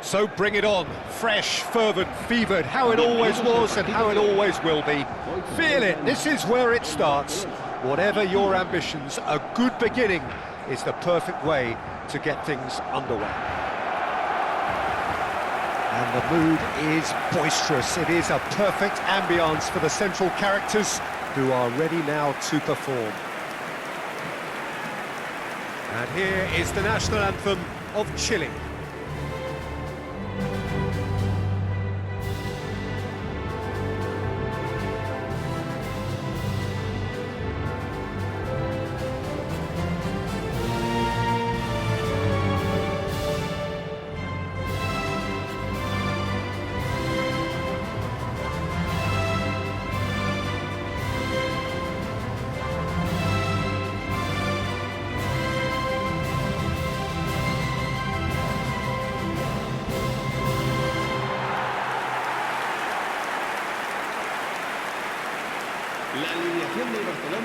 So bring it on, fresh, fervent, fevered, how it always was and how it always will be. Feel it, this is where it starts. Whatever your ambitions, a good beginning is the perfect way to get things underway. And the mood is boisterous. It is a perfect ambience for the central characters who are ready now to perform. And here is the national anthem of Chile.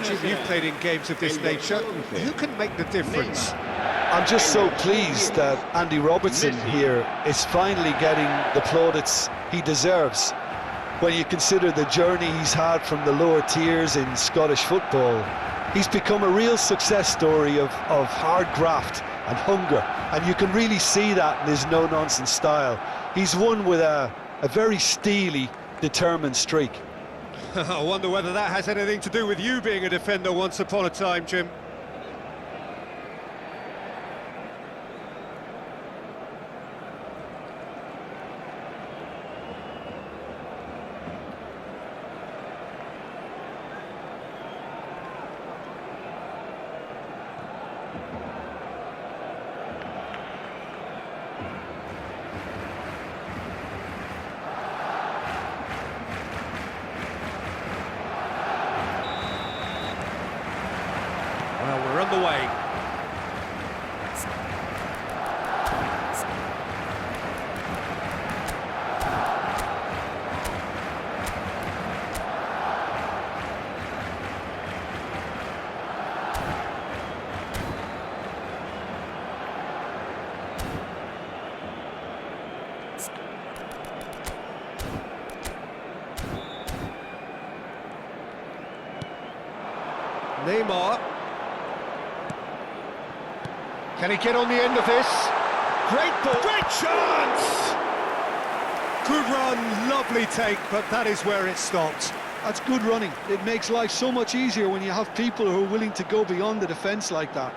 Jim, you've played in games of this nature. Who can make the difference? I'm just so pleased that Andy Robertson here is finally getting the plaudits he deserves. When you consider the journey he's had from the lower tiers in Scottish football, he's become a real success story of hard graft and hunger, and you can really see that in his no-nonsense style. He's won with a very steely, determined streak. I wonder whether that has anything to do with you being a defender once upon a time, Jim. Well, we're on the way. Neymar. Can he get on the end of this? Great ball, great chance! Good run, lovely take, but that is where it stopped. That's good running. It makes life so much easier when you have people who are willing to go beyond the defence like that.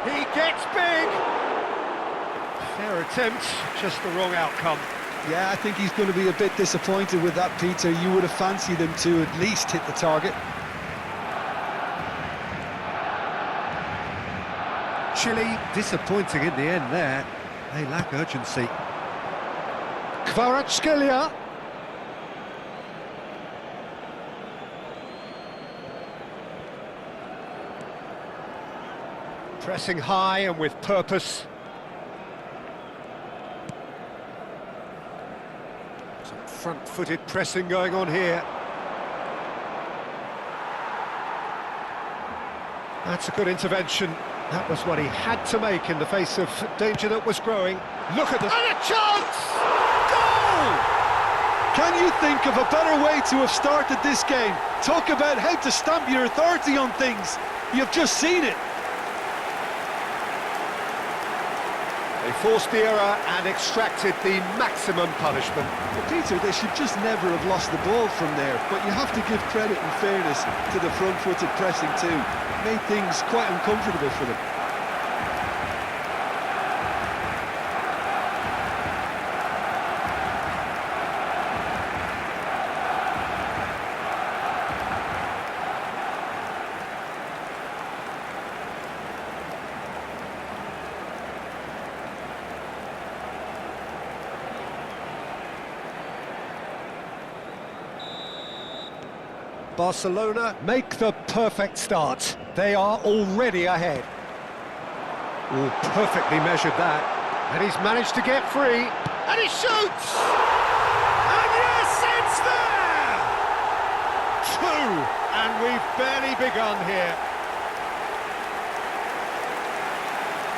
He gets big! Fair attempt, just the wrong outcome. Yeah, I think he's going to be a bit disappointed with that, Peter. You would have fancied him to at least hit the target. Chile disappointing in the end there. They lack urgency. Kvaratskhelia. Pressing high and with purpose. Some front-footed pressing going on here. That's a good intervention. That was what he had to make in the face of danger that was growing. Look at this. And a chance! Goal! Can you think of a better way to have started this game? Talk about how to stamp your authority on things. You've just seen it. They forced the error and extracted the maximum punishment. Well, Peter, they should just never have lost the ball from there, but you have to give credit and fairness to the front-footed pressing too. Made things quite uncomfortable for them. Barcelona make the perfect start. They are already ahead. Oh, perfectly measured that. And he's managed to get free. And he shoots! And yes, it's there! Two! And we've barely begun here.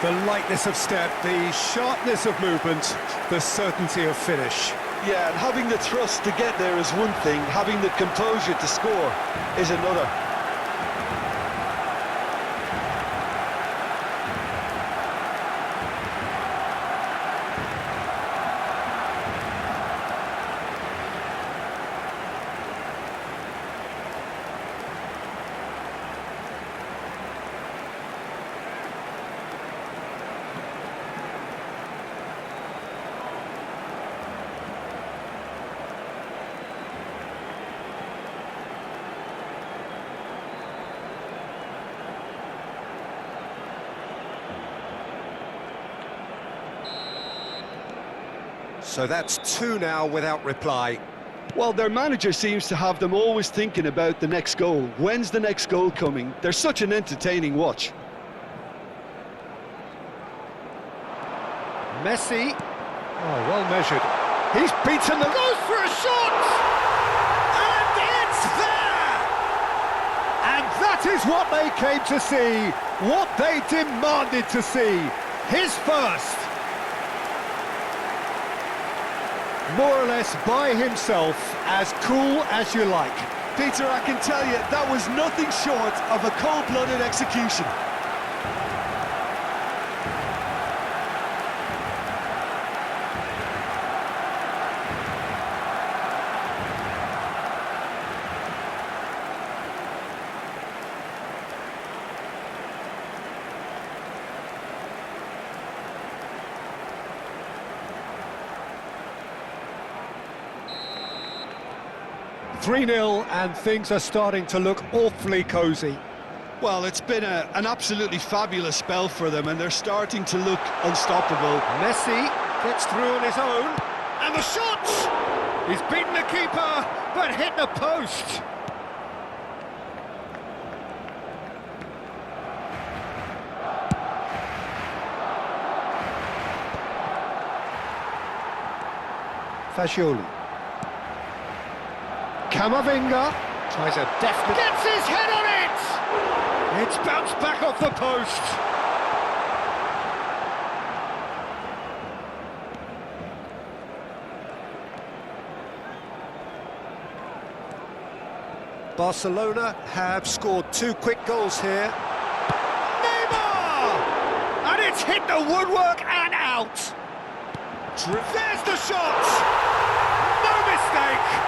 The lightness of step, the sharpness of movement, the certainty of finish. Yeah, and having the trust to get there is one thing, having the composure to score is another. So that's two now without reply. Well, their manager seems to have them always thinking about the next goal. When's the next goal coming? They're such an entertaining watch. Messi. Oh, well measured. He's beaten the... Goes for a shot! And it's there! And that is what they came to see. What they demanded to see. His first. More or less by himself, as cool as you like. Peter, I can tell you, that was nothing short of a cold-blooded execution. "3-0 and things are starting to look awfully cosy. Well, it's been an absolutely fabulous spell for them, and they're starting to look unstoppable. Messi gets through on his own, and the shot! He's beaten the keeper, but hit the post. Fascioli. Camavinga tries a definite... Gets his head on it! It's bounced back off the post. Barcelona have scored two quick goals here. Neymar! And it's hit the woodwork and out. There's the shot! No mistake!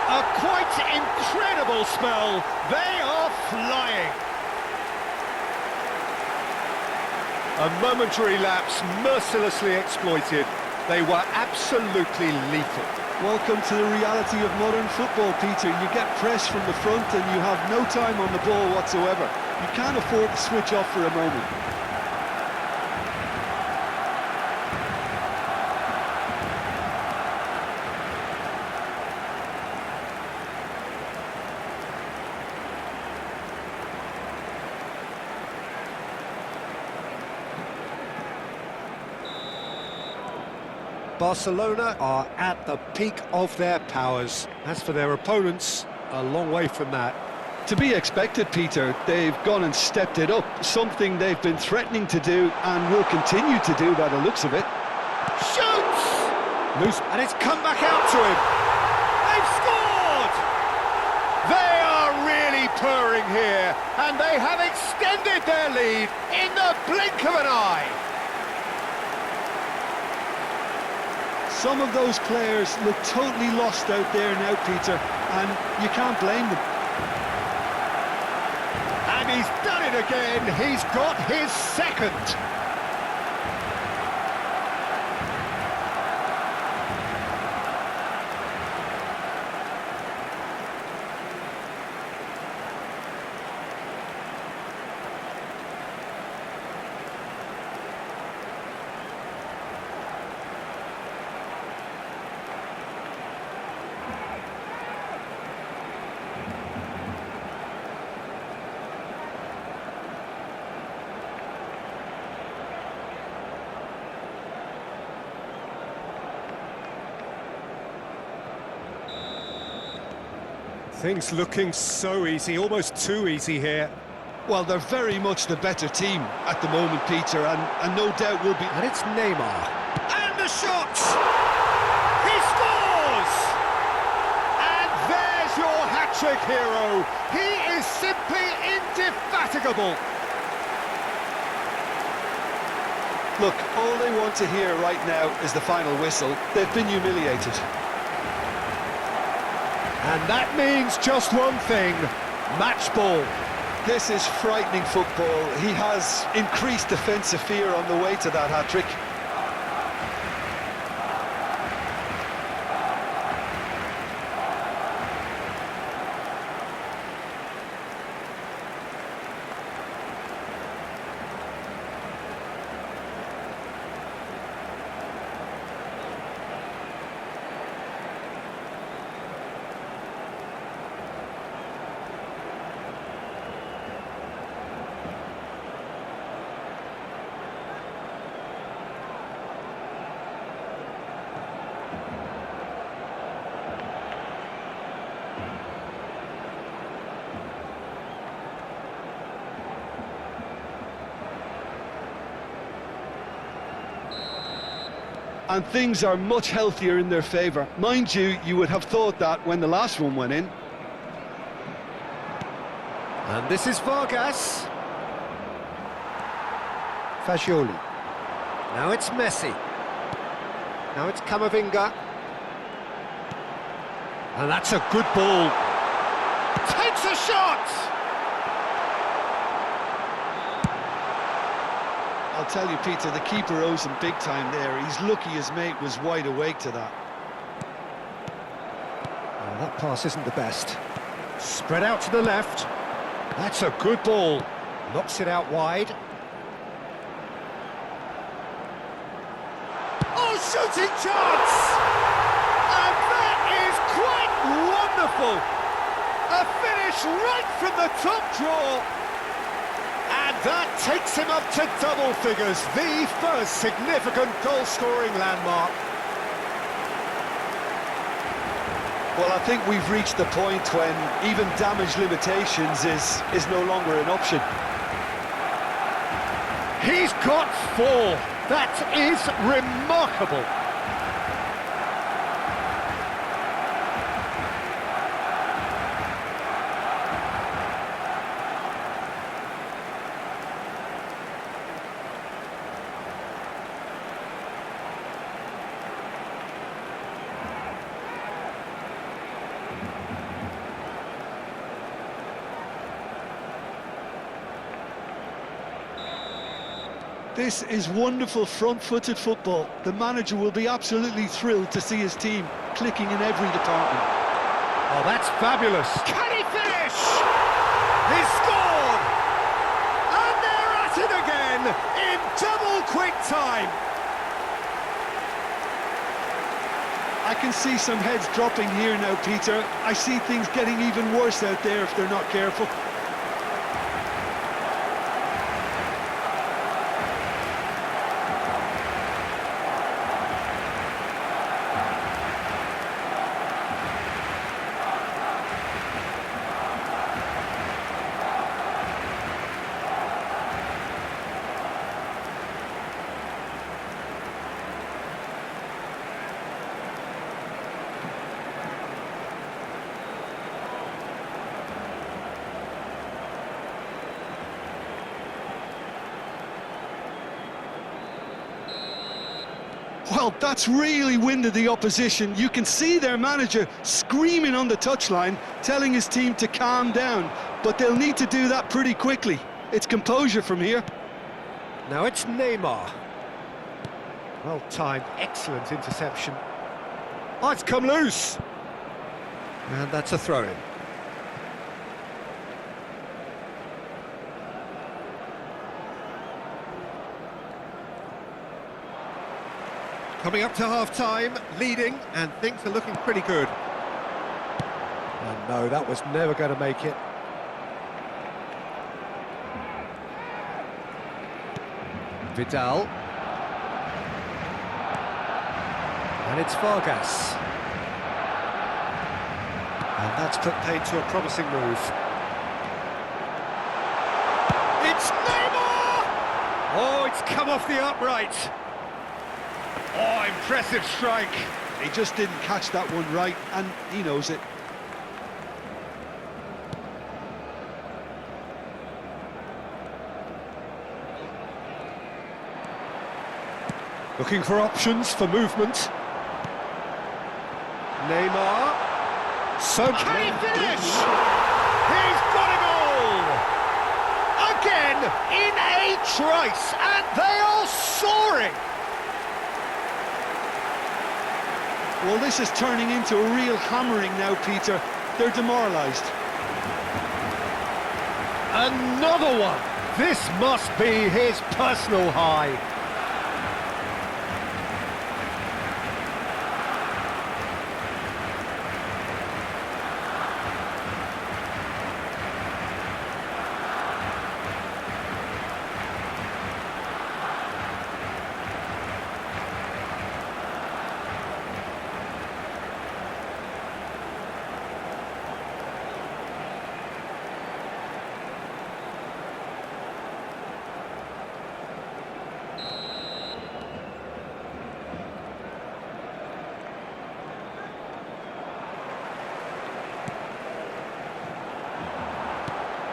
A quite incredible spell. They are flying. A momentary lapse mercilessly exploited. They were absolutely lethal. Welcome to the reality of modern football, Peter. You get pressed from the front and you have no time on the ball whatsoever. You can't afford to switch off for a moment. Barcelona are at the peak of their powers. As for their opponents, a long way from that. To be expected, Peter. They've gone and stepped it up, something they've been threatening to do and will continue to do by the looks of it. Shoots! Loose, and it's come back out to him. They've scored! They are really purring here, and they have extended their lead in the blink of an eye. Some of those players look totally lost out there now, Peter, and you can't blame them. And he's done it again. He's got his second. Things looking so easy, almost too easy here. Well, they're very much the better team at the moment, Peter, and no doubt will be. And it's Neymar. And the shot! He scores! And there's your hat-trick hero. He is simply indefatigable. Look, all they want to hear right now is the final whistle. They've been humiliated. And that means just one thing, match ball. This is frightening football. He has increased defensive fear on the way to that hat-trick. And things are much healthier in their favour. Mind you, you would have thought that when the last one went in. And this is Vargas. Fagioli. Now it's Messi. Now it's Camavinga. And that's a good ball. Takes a shot! I'll tell you, Peter, the keeper owes him big time there. He's lucky his mate was wide awake to that. Oh, that pass isn't the best. Spread out to the left. That's a good ball. Knocks it out wide. Oh, shooting chance! And that is quite wonderful! A finish right from the top draw. And that takes him up to double figures, the first significant goal-scoring landmark. Well, I think we've reached the point when even damage limitations is no longer an option. He's got 4. That is remarkable. This is wonderful front-footed football. The manager will be absolutely thrilled to see his team clicking in every department. Oh, that's fabulous. Can he finish? He's scored! And they're at it again in double quick time. I can see some heads dropping here now, Peter. I see things getting even worse out there if they're not careful. Well, that's really winded the opposition. You can see their manager screaming on the touchline, telling his team to calm down. But they'll need to do that pretty quickly. It's composure from here. Now it's Neymar. Well timed, excellent interception. Oh, it's come loose. And that's a throw-in. Coming up to half-time, leading, and things are looking pretty good. And no, that was never going to make it. Vidal. And it's Vargas. And that's put paid to a promising move. It's Neymar! Oh, it's come off the upright. Oh, impressive strike. He just didn't catch that one right, and he knows it. Looking for options for movement. Neymar. So can he finish? He's got a goal! Again, in a trice, and they are soaring! Well, this is turning into a real hammering now, Peter. They're demoralised. Another one! This must be his personal high.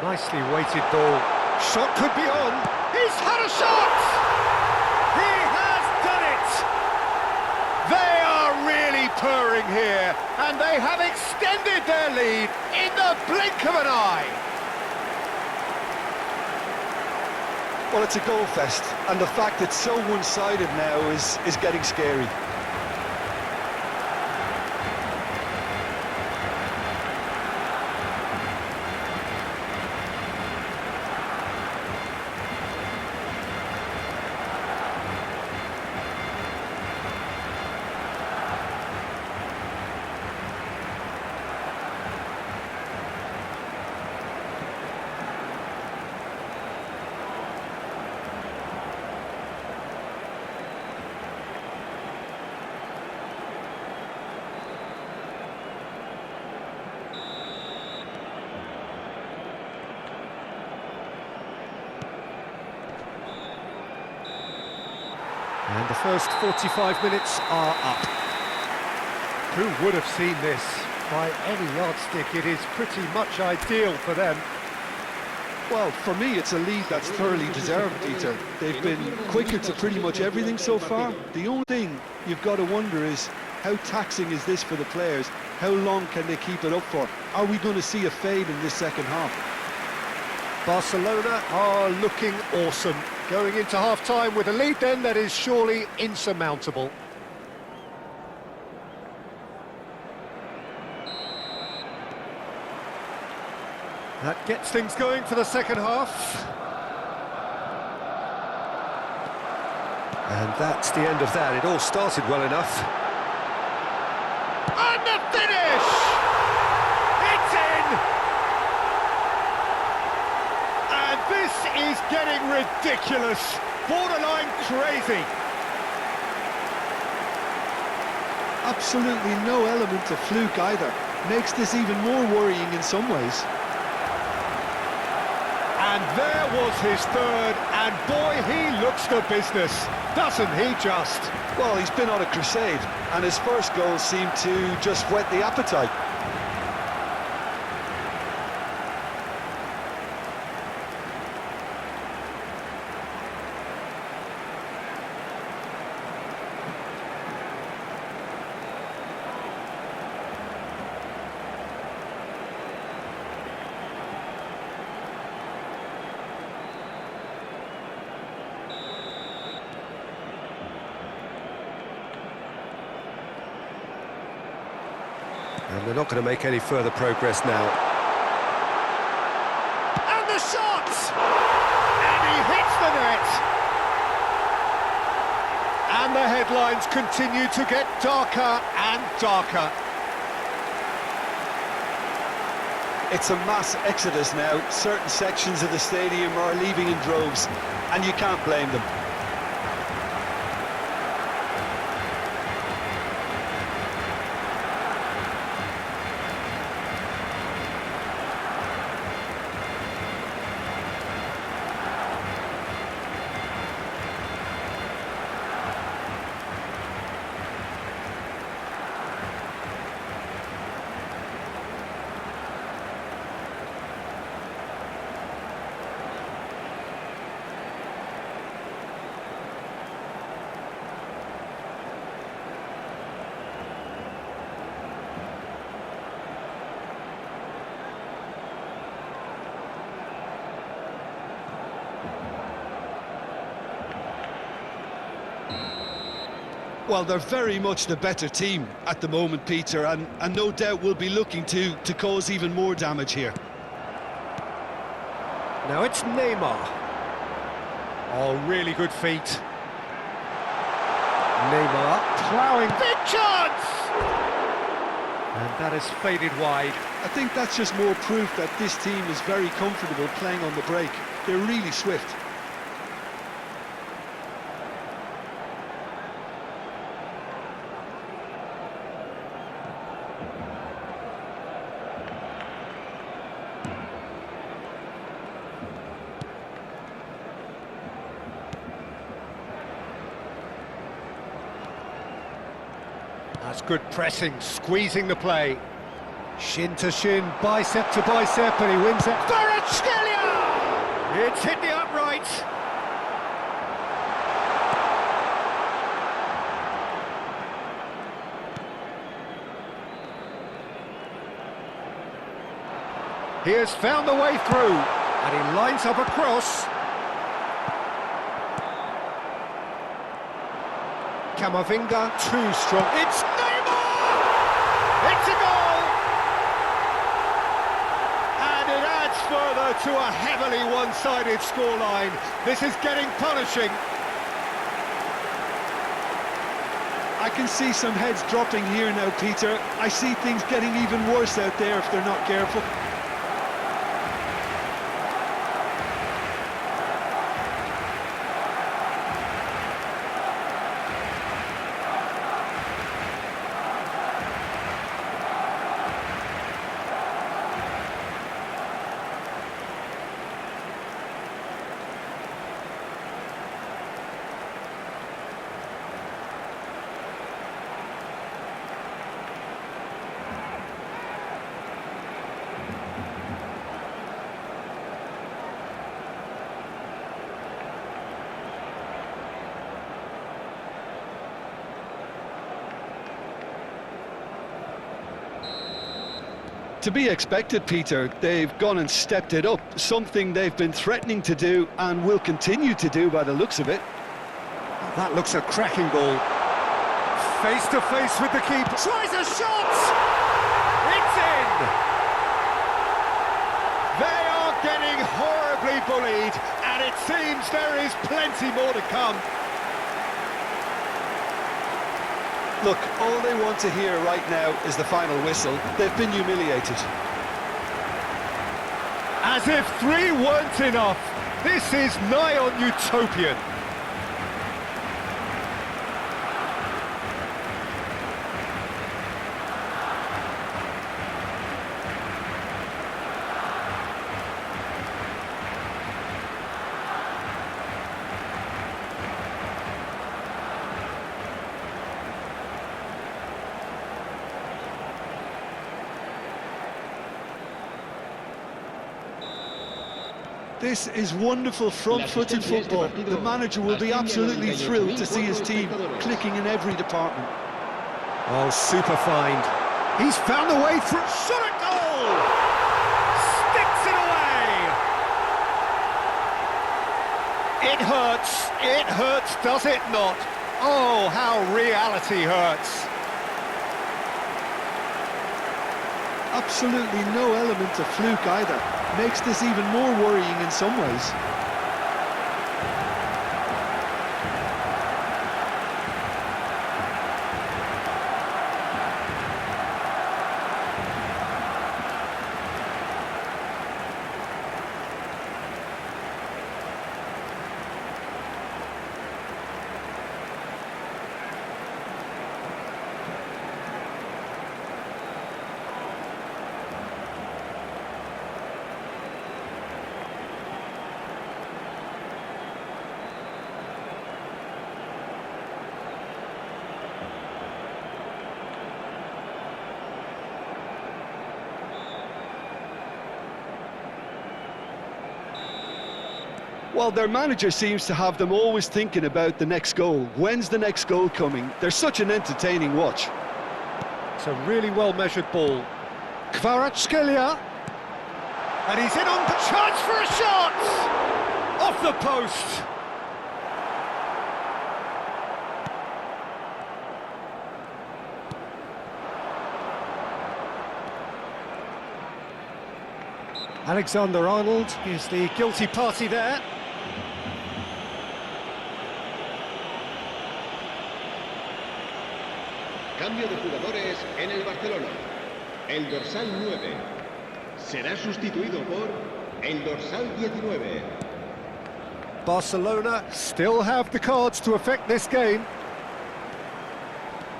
Nicely weighted ball. Shot could be on. He's had a shot! He has done it! They are really purring here, and they have extended their lead in the blink of an eye. Well, it's a goal fest, and the fact it's so one-sided now is getting scary. And the first 45 minutes are up. Who would have seen this? By any yardstick, it is pretty much ideal for them. Well, for me, it's a lead that's thoroughly deserved, Peter. They've been quicker to pretty much everything so far. The only thing you've got to wonder is, how taxing is this for the players? How long can they keep it up for? Are we going to see a fade in this second half? Barcelona are looking awesome. Going into half-time with a lead then that is surely insurmountable. That gets things going for the second half. And that's the end of that. It all started well enough. And the finish! It's in! And this is getting ridiculous. Borderline crazy. Absolutely no element of fluke either. Makes this even more worrying in some ways. And there was his third, and boy, he looks the business, doesn't he just? Well, he's been on a crusade, and his first goal seemed to just whet the appetite. And they're not going to make any further progress now. And the shot! And he hits the net! And the headlines continue to get darker and darker. It's a mass exodus now. Certain sections of the stadium are leaving in droves, and you can't blame them. Well, they're very much the better team at the moment, Peter, and no doubt will be looking to cause even more damage here. Now it's Neymar. Oh, really good feet. Neymar ploughing, big chance! And that has faded wide. I think that's just more proof that this team is very comfortable playing on the break. They're really swift. That's good pressing, squeezing the play. Shin to shin, bicep to bicep, and he wins it. Kvaratskhelia! It's hit the upright. He has found the way through, and he lines up a cross. Camavinga, too strong. It's Neymar! It's a goal! And it adds further to a heavily one-sided scoreline. This is getting punishing. I can see some heads dropping here now, Peter. I see things getting even worse out there if they're not careful. To be expected, Peter. They've gone and stepped it up, something they've been threatening to do and will continue to do by the looks of it. That looks a cracking ball. Face to face with the keeper. Tries a shot! It's in! They are getting horribly bullied, and it seems there is plenty more to come. Look, all they want to hear right now is the final whistle. They've been humiliated. As if 3 weren't enough, this is nigh on utopian. This is wonderful front-footed football. The manager will be absolutely thrilled to see his team clicking in every department. Oh, super find. He's found the way through. Shot at goal! Sticks it away! It hurts, does it not? Oh, how reality hurts. Absolutely no element of fluke either. Makes this even more worrying in some ways. Well, their manager seems to have them always thinking about the next goal. When's the next goal coming? They're such an entertaining watch. It's a really well-measured ball. Kvaratskhelia. And he's in on the chance for a shot! Off the post! Alexander-Arnold is the guilty party there. Cambio de jugadores en el Barcelona. El dorsal 9 será sustituido por el dorsal 19. Barcelona still have the cards to affect this game.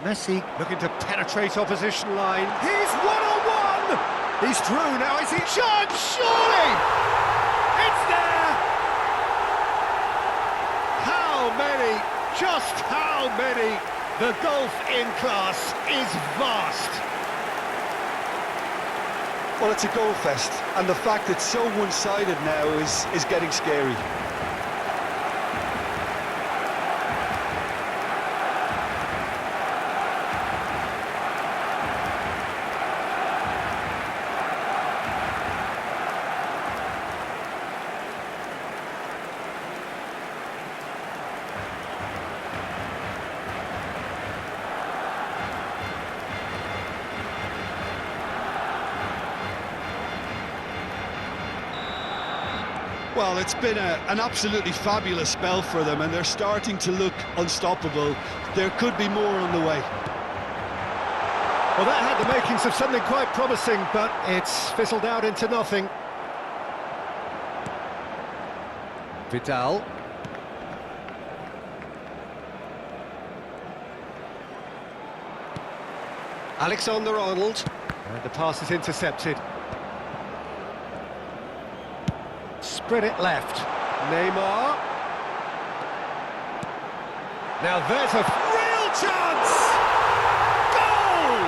Messi looking to penetrate opposition line. He's one-on-one! He's through now, is he? Chance, surely! It's there! How many? Just how many? The gulf in class is vast. Well, it's a goal fest, and the fact it's so one-sided now is getting scary. Well, it's been an absolutely fabulous spell for them, and they're starting to look unstoppable. There could be more on the way. Well, that had the makings of something quite promising, but it's fizzled out into nothing. Vidal. Alexander-Arnold. And the pass is intercepted. Spread it left. Neymar. Now there's a real chance! Goal!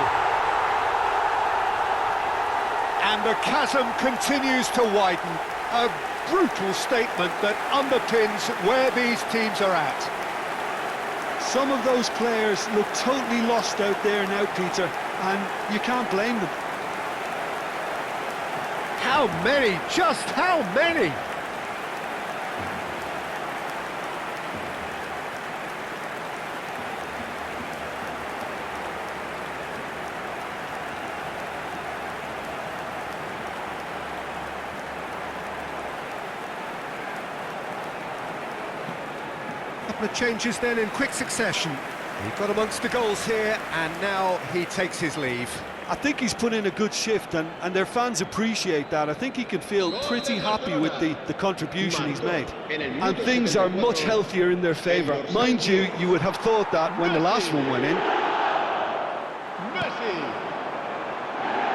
And the chasm continues to widen. A brutal statement that underpins where these teams are at. Some of those players look totally lost out there now, Peter, and you can't blame them. How many? Just how many? Couple of changes then in quick succession. He got amongst the goals here, and now he takes his leave. I think he's put in a good shift, and their fans appreciate that. I think he can feel pretty happy with the contribution he's made. And things are much healthier in their favour. Mind you, you would have thought that when the last one went in.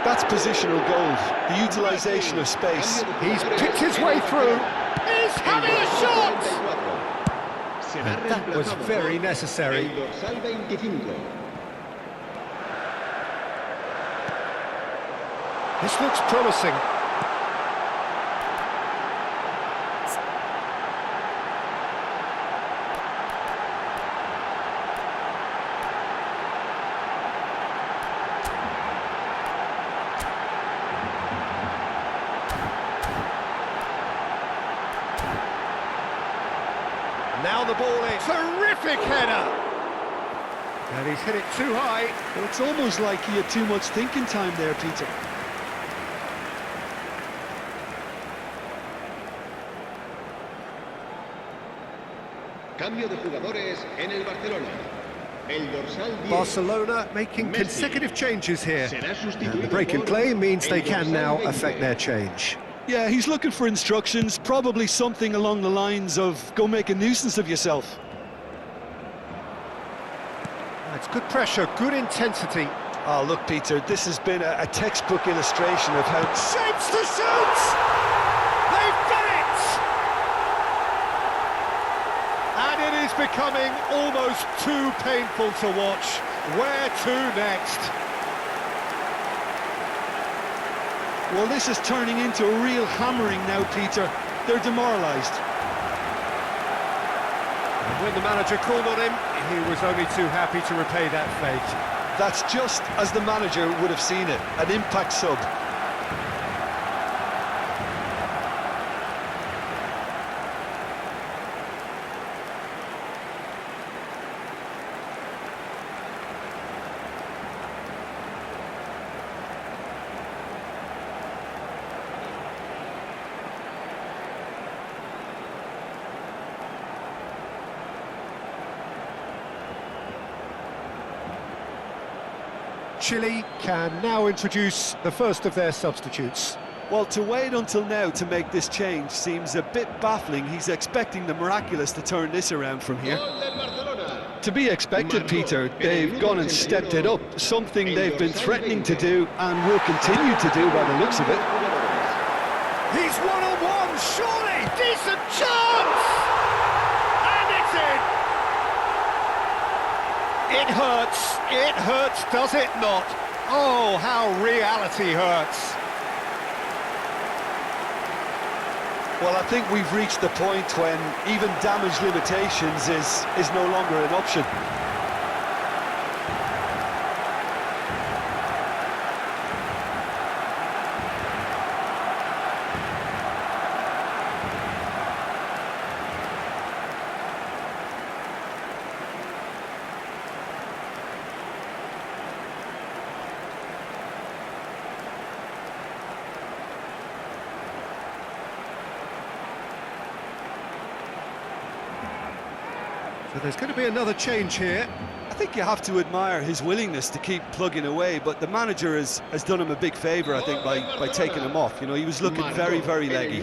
That's positional gold, the utilisation of space. He's picked his way through. He's having a shot! And that was very necessary. This looks promising. Now the ball in. Terrific header! And he's hit it too high. Well, it's almost like he had too much thinking time there, Peter. Cambio de jugadores en el Barcelona. El dorsal 10. Barcelona making consecutive changes here. And the break in play means they can now affect their change. Yeah, he's looking for instructions, probably something along the lines of go make a nuisance of yourself. It's good pressure, good intensity. Oh, look, Peter, this has been a textbook illustration of how... Shapes to shoot! They've done it! And it is becoming almost too painful to watch. Where to next? Well, this is turning into a real hammering now, Peter. They're demoralised. When the manager called on him, he was only too happy to repay that fate. That's just as the manager would have seen it, an impact sub. Chile can now introduce the first of their substitutes. Well, to wait until now to make this change seems a bit baffling. He's expecting the miraculous to turn this around from here. To be expected, Peter. They've gone and stepped it up, something they've been threatening to do and will continue to do by the looks of it. He's one-on-one, surely! Decent chance! And it's in! It hurts, does it not? Oh, how reality hurts. Well, I think we've reached the point when even damage limitations is no longer an option. So there's going to be another change here. I think you have to admire his willingness to keep plugging away, but the manager has done him a big favour, I think, by taking him off. You know, he was looking very, very leggy.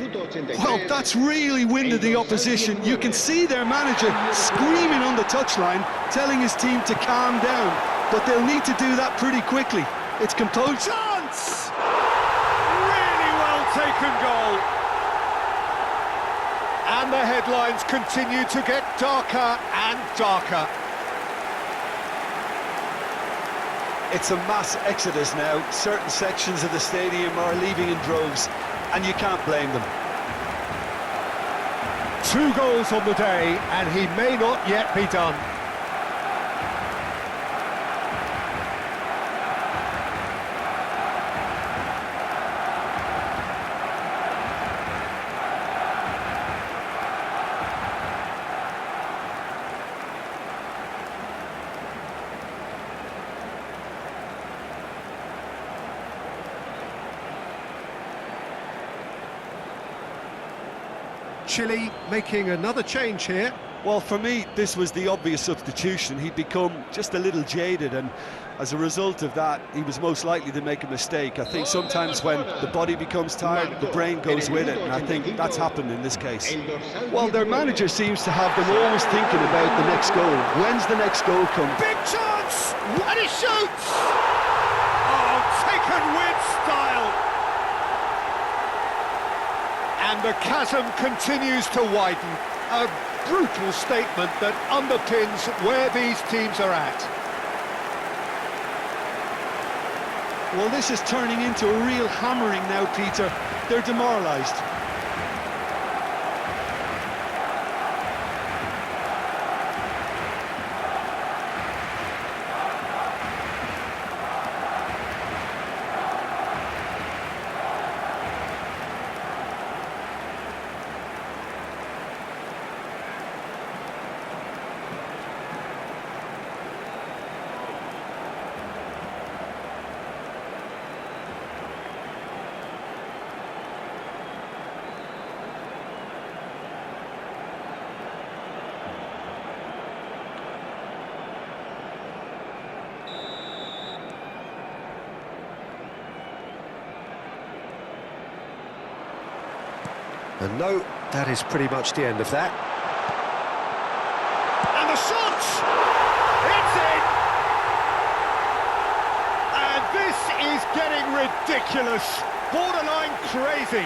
Well, that's really winded the opposition. You can see their manager screaming on the touchline, telling his team to calm down, but they'll need to do that pretty quickly. It's composed. Chance! Really well taken goal. And the headlines continue to get darker and darker. It's a mass exodus now. Certain sections of the stadium are leaving in droves, and you can't blame them. 2 goals on the day, and he may not yet be done. Chile making another change here. Well, for me, this was the obvious substitution. He'd become just a little jaded, and as a result of that, he was most likely to make a mistake. I think sometimes when the body becomes tired, the brain goes with it, and I think that's happened in this case. Well, their manager seems to have them always thinking about the next goal. When's the next goal come? Big chance! And he shoots! Oh, taken with style! And the chasm continues to widen. A brutal statement that underpins where these teams are at. Well, this is turning into a real hammering now, Peter. They're demoralised. And no, that is pretty much the end of that. And the shot! It's in! And this is getting ridiculous. Borderline crazy.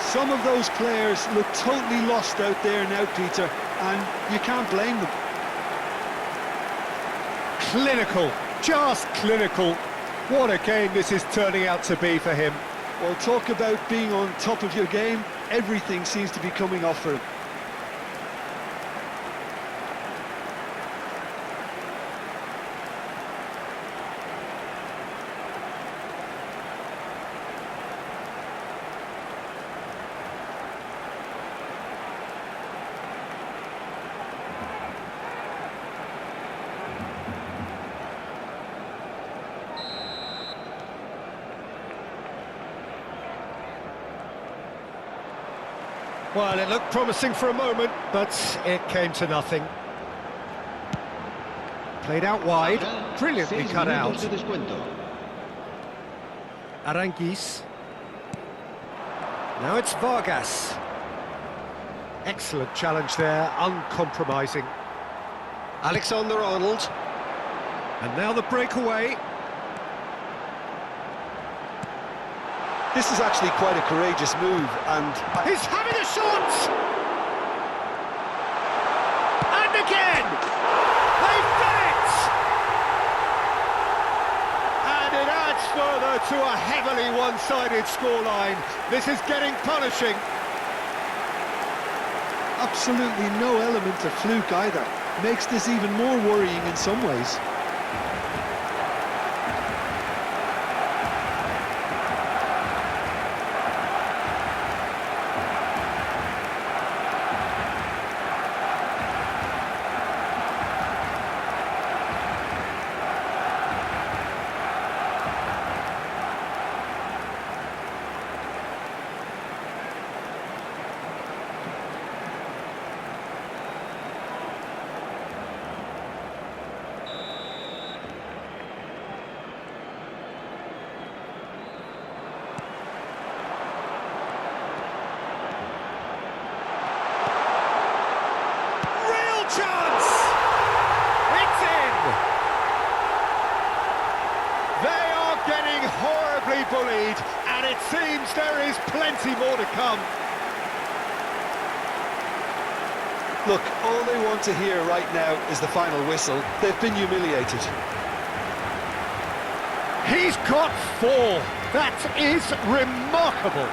Some of those players look totally lost out there now, Peter, and you can't blame them. Clinical, just clinical. What a game this is turning out to be for him. Well, talk about being on top of your game. Everything seems to be coming off for him. Well, it looked promising for a moment, but it came to nothing. Played out wide, brilliantly 6 cut out. minutos de descuento. Aranguiz. Now it's Vargas. Excellent challenge there, uncompromising. Alexander-Arnold. And now the breakaway. This is actually quite a courageous move, and He's having a shot! And again! They've done it! And it adds further to a heavily one-sided scoreline. This is getting punishing. absolutely no element of fluke either. Makes this even more worrying in some ways. Chance! It's in! They are getting horribly bullied, and it seems there is plenty more to come. Look, all they want to hear right now is the final whistle. They've been humiliated. He's got 4. That is remarkable.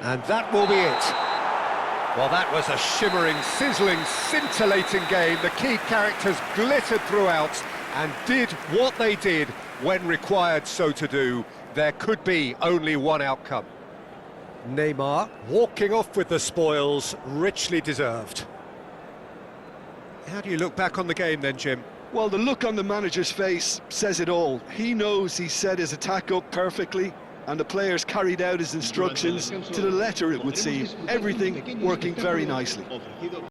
And that will be it. Well, that was a shimmering, sizzling, scintillating game. The key characters glittered throughout and did what they did when required so to do. There could be only one outcome. Neymar walking off with the spoils, richly deserved. How do you look back on the game then, Jim? Well, the look on the manager's face says it all. He knows he set his attack up perfectly, and the players carried out his instructions to the letter, it would seem. Everything working very nicely.